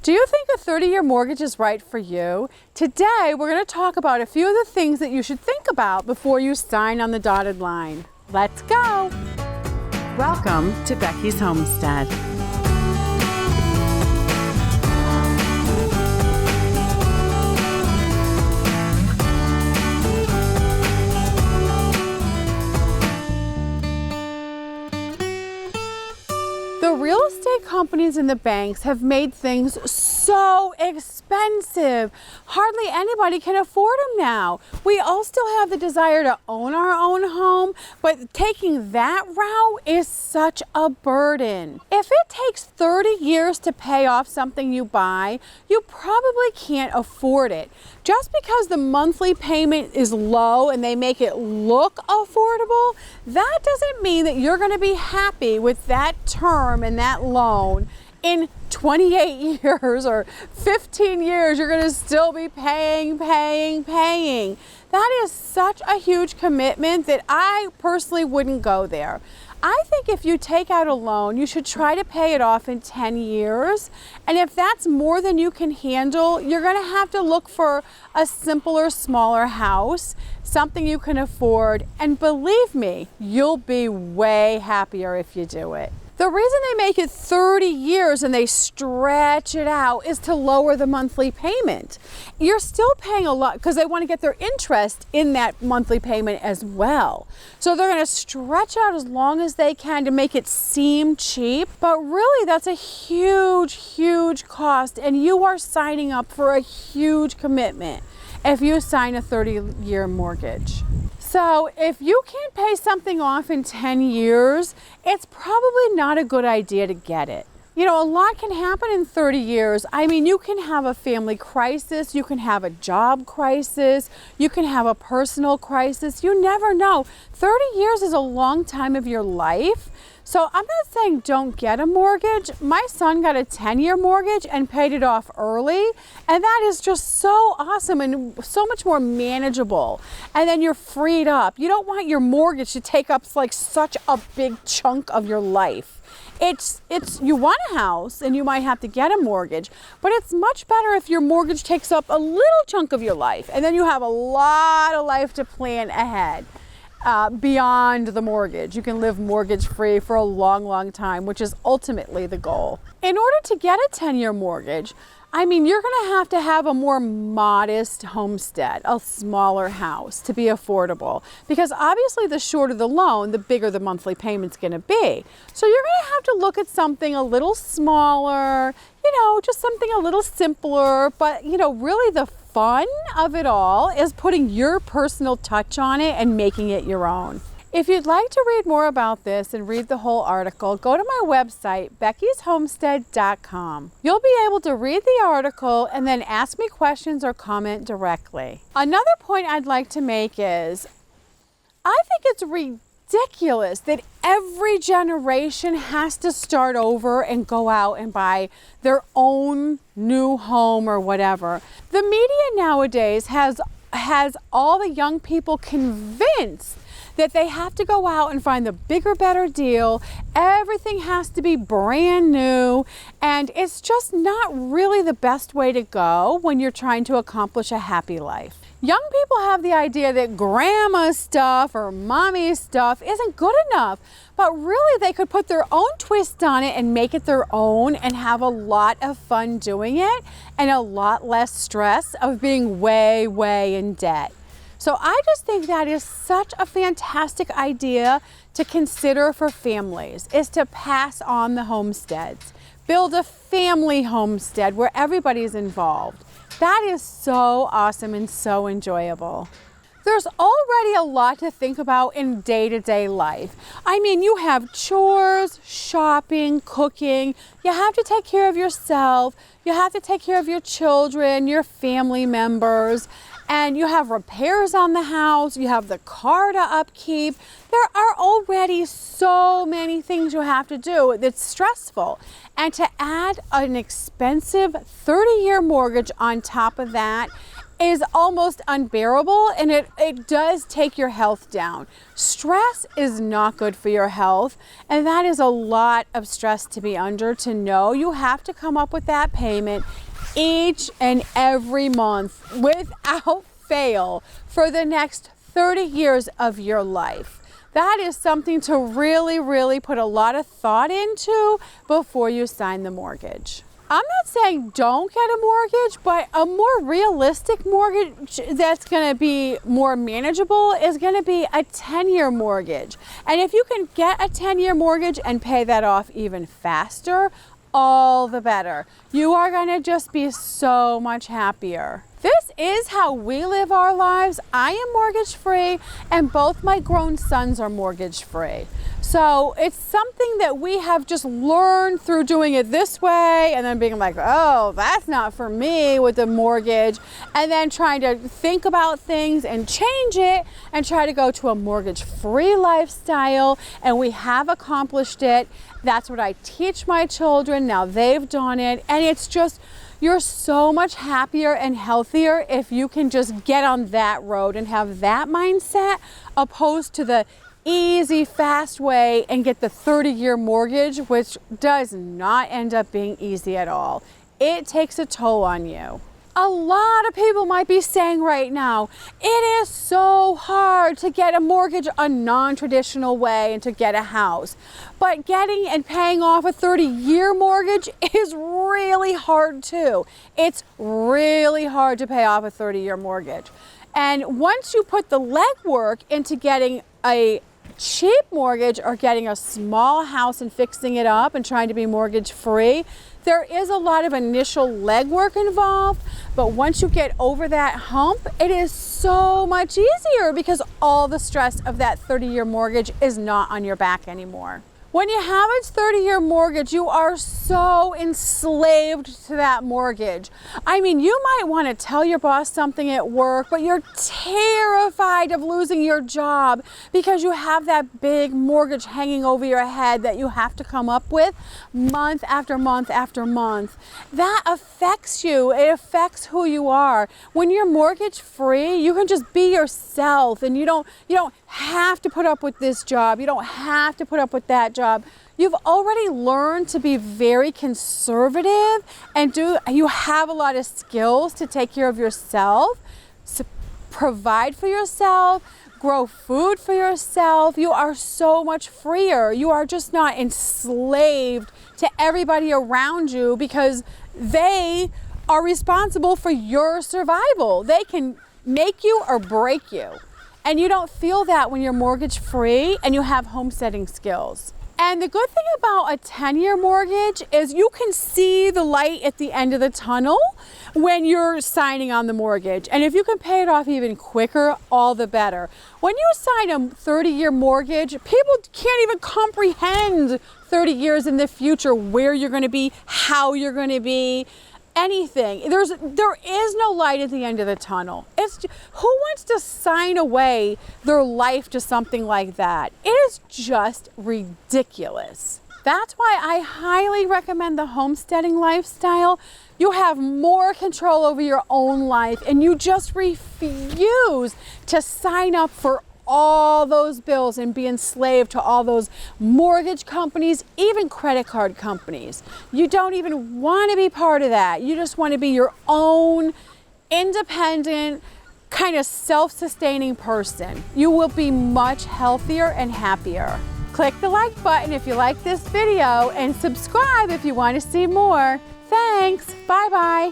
Do you think a 30-year mortgage is right for you? Today, we're going to talk about a few of the things that you should think about before you sign on the dotted line. Let's go! Welcome to Becky's Homestead. The real estate companies and the banks have made things so expensive. Hardly anybody can afford them now. We all still have the desire to own our own home, but taking that route is such a burden. If it takes 30 years to pay off something you buy, you probably can't afford it. Just because the monthly payment is low and they make it look affordable, that doesn't mean that you're going to be happy with that term and that loan. In 28 years or 15 years, you're going to still be paying. That is such a huge commitment that I personally wouldn't go there. I think if you take out a loan, you should try to pay it off in 10 years. And if that's more than you can handle, you're going to have to look for a simpler, smaller house, something you can afford. And believe me, you'll be way happier if you do it. The reason they make it 30 years and they stretch it out is to lower the monthly payment. You're still paying a lot because they want to get their interest in that monthly payment as well. So they're going to stretch out as long as they can to make it seem cheap. But really, that's a huge cost, and you are signing up for a huge commitment if you sign a 30-year mortgage. So if you can't pay something off in 10 years, it's probably not a good idea to get it. You know, a lot can happen in 30 years. I mean, you can have a family crisis, you can have a job crisis, you can have a personal crisis. You never know. 30 years is a long time of your life. So I'm not saying don't get a mortgage. My son got a 10-year mortgage and paid it off early. And that is just so awesome and so much more manageable. And then you're freed up. You don't want your mortgage to take up like such a big chunk of your life. You want a house and you might have to get a mortgage, but it's much better if your mortgage takes up a little chunk of your life and then you have a lot of life to plan ahead. Beyond the mortgage. You can live mortgage free for a long time, which is ultimately the goal. In order to get a 10-year mortgage, I mean, you're going to have a more modest homestead, a smaller house to be affordable, because obviously the shorter the loan, the bigger the monthly payment's going to be. So you're going to have to look at something a little smaller, just something a little simpler, but really the fun of it all is putting your personal touch on it and making it your own. If you'd like to read more about this and read the whole article, go to my website, beckys.homestead.com. You'll be able to read the article and then ask me questions or comment directly. Another point I'd like to make is, I think it's ridiculous that every generation has to start over and go out and buy their own new home or whatever. The media nowadays has all the young people convinced that they have to go out and find the bigger, better deal. Everything has to be brand new, and it's just not really the best way to go when you're trying to accomplish a happy life. Young people have the idea that grandma's stuff or mommy's stuff isn't good enough, but really they could put their own twist on it and make it their own and have a lot of fun doing it and a lot less stress of being way in debt. So I just think that is such a fantastic idea to consider for families, is to pass on the homesteads. Build a family homestead where everybody's involved. That is so awesome and so enjoyable. There's already a lot to think about in day-to-day life. I mean, you have chores, shopping, cooking. You have to take care of yourself. You have to take care of your children, your family members. And you have repairs on the house, you have the car to upkeep. There are already so many things you have to do that's stressful. And to add an expensive 30-year mortgage on top of that, is almost unbearable, and it does take your health down. Stress is not good for your health, and that is a lot of stress to be under, to know you have to come up with that payment each and every month without fail for the next 30 years of your life. That is something to really, really put a lot of thought into before you sign the mortgage. I'm not saying don't get a mortgage, but a more realistic mortgage that's going to be more manageable is going to be a 10-year mortgage. And if you can get a 10-year mortgage and pay that off even faster, all the better. You are going to just be so much happier. This is how we live our lives. I am mortgage free, and both my grown sons are mortgage free. So it's something that we have just learned through doing it this way, and then being like, oh, that's not for me with the mortgage, and then trying to think about things and change it and try to go to a mortgage free lifestyle, and we have accomplished it. That's what I teach my children. Now they've done it, and it's just, you're so much happier and healthier if you can just get on that road and have that mindset, opposed to the easy, fast way and get the 30-year mortgage, which does not end up being easy at all. It takes a toll on you. A lot of people might be saying right now, it is so hard to get a mortgage a non-traditional way and to get a house. But getting and paying off a 30-year mortgage is really hard too. It's really hard to pay off a 30-year mortgage. And once you put the legwork into getting a cheap mortgage or getting a small house and fixing it up and trying to be mortgage free, there is a lot of initial legwork involved, but once you get over that hump, it is so much easier because all the stress of that 30-year mortgage is not on your back anymore. When you have a 30-year mortgage, you are so enslaved to that mortgage. I mean, you might want to tell your boss something at work, but you're terrified of losing your job because you have that big mortgage hanging over your head that you have to come up with month after month after month. That affects you. It affects who you are. When you're mortgage free, you can just be yourself, and you don't have to put up with this job. You don't have to put up with that job. You've already learned to be very conservative, and you have a lot of skills to take care of yourself, to provide for yourself, grow food for yourself. You are so much freer. You are just not enslaved to everybody around you because they are responsible for your survival. They can make you or break you. And you don't feel that when you're mortgage free and you have homesteading skills. And the good thing about a 10-year mortgage is you can see the light at the end of the tunnel when you're signing on the mortgage. And if you can pay it off even quicker, all the better. When you sign a 30-year mortgage, people can't even comprehend 30 years in the future, where you're going to be, how you're going to be. Anything. There is no light at the end of the tunnel. Who wants to sign away their life to something like that? It is just ridiculous. That's why I highly recommend the homesteading lifestyle. You have more control over your own life, and you just refuse to sign up for all those bills and be enslaved to all those mortgage companies, even credit card companies. You don't even want to be part of that. You just want to be your own independent, kind of self-sustaining person. You will be much healthier and happier. Click the like button if you like this video, and subscribe if you want to see more. Thanks. Bye-bye.